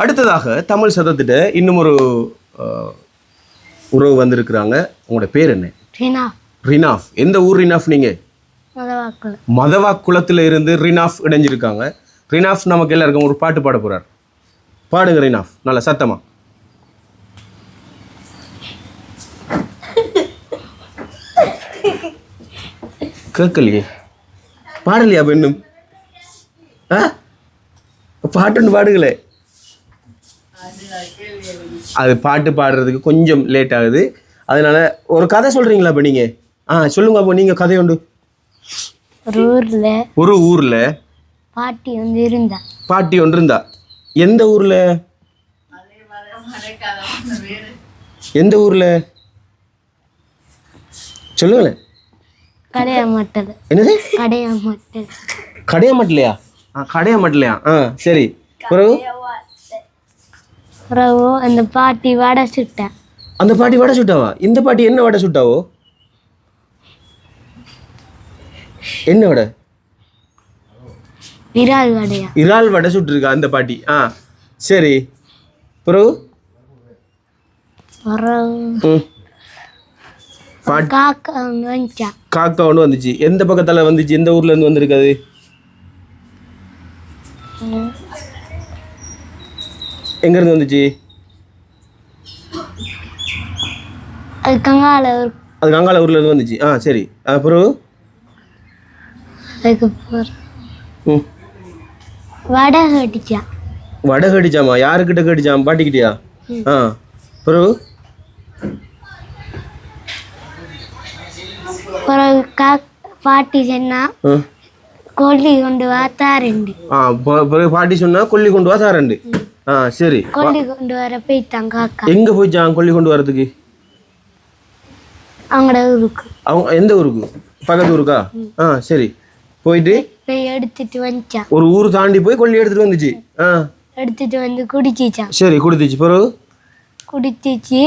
அடுத்ததாக தமிழ் சதத்திட்ட இன்னும் ஒரு உறவு வந்திருக்கிறாங்க. உங்களோட பேர் என்ன? ரினாஃப். எந்த ஊர் ரினாஃப்? நீங்கள் மதவாக்குளத்தில் இருந்து ரினாஃப் இணைஞ்சிருக்காங்க. ரினாஃப் நமக்கு எல்லாருக்கும் ஒரு பாட்டு பாட போகிறார். பாடுங்க ரினாஃப், நல்ல சத்தமா. கேட்கலையே, பாடலையா பெண்ணும்? பாட்டுன்னு பாடுங்களே. அது பாட்டு பாடுறதுக்கு கொஞ்சம் லேட் ஆகுது, அதனால ஒரு கதை சொல்றீங்களா? இப்போ நீங்க சொல்லுங்க. அப்போ நீங்க கதை உண்டு. ஒரு ஊர்ல பாட்டி ஒன்று இருந்தா. எந்த ஊர்ல? எந்த ஊர்ல சொல்லுங்களேன். என்னது? கடையாமட்டலையா? கடையாமட்டலையா? சரி. அந்த பாட்டி வடை சுட்டா. அந்த பாட்டி வடை சுட்டாவா? இந்த பாட்டி என்ன வடை சுட்டாவோ? என்ன வடை? இறால் வடையா? இறால் வடை சுட்டுருக்கா அந்த பாட்டி. சரி. காக்கா ஒன்று வந்துச்சு. எந்த பக்கத்தால வந்துச்சு? எந்த ஊர்ல இருந்து வந்திருக்காது? எங்க இருந்து வந்துச்சு? அது கங்கால ஊர்ல இருந்து வந்துச்சு. சரி. அப்புறம் வடை கடிச்சாமா? யாருக்கிட்ட கடிச்சாம்? பாட்டிக்கிட்டியா? அப்புறம் பாட்டி சொன்னா கொல்லி கொண்டு வா தாரண்டு. பாட்டி சொன்னா கொல்லி கொண்டு வா தாரண்டு. சரி. கொல்லி கொண்டு வர போயிட்டாங்க. காக்கா எங்க போயிச்சான் கொல்லி கொண்டு வரதுக்கு? அவங்களோட ஊருக்கு. அவங்க எந்த ஊருக்கு? பக்கத்து ஊருக்கா? சரி. போயிட்டு எடுத்துட்டு வந்துச்சான். ஒரு ஊர் தாண்டி போய் கொல்லி எடுத்துட்டு வந்துச்சு. எடுத்துட்டு வந்து குடிச்சிச்சான். சரி, குடிச்சிச்சு. பிறகு குடிச்சிச்சு.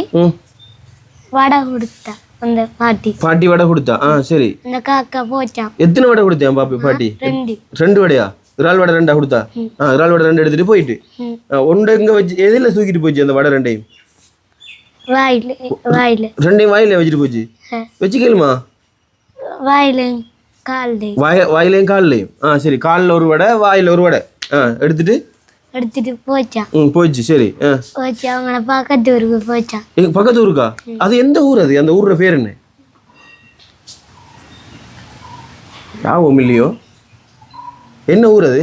வடை கொடுத்தா அந்த பாட்டி வடை கொடுத்தா. சரி. அந்த காக்கா போச்சான். எத்தனை வடை கொடுத்தேன் பாட்டி? 2 வடையா? இறால் வடை 2 கொடுத்தா? இறால் வடை 2 எடுத்துட்டு போயிட்டு ஒன்று எங்க வச்சு எதில் தூக்கிட்டு போச்சு அந்த வடை? 2 ரெண்டையும் வாயில வச்சுட்டு போச்சு. வச்சுக்கலுமா? வாயிலையும் கால்லையும். சரி. காலில் ஒரு வடை, வாயில ஒரு வடை எடுத்துட்டு போச்சு. சரி. அவங்க பக்கத்து ஊருக்கு போச்சான். பக்கத்து ஊருக்கா? அது எந்த ஊர்? அது அந்த ஊரோட பேர் என்ன? யாவும் இல்லையோ. என்ன ஊர் அது?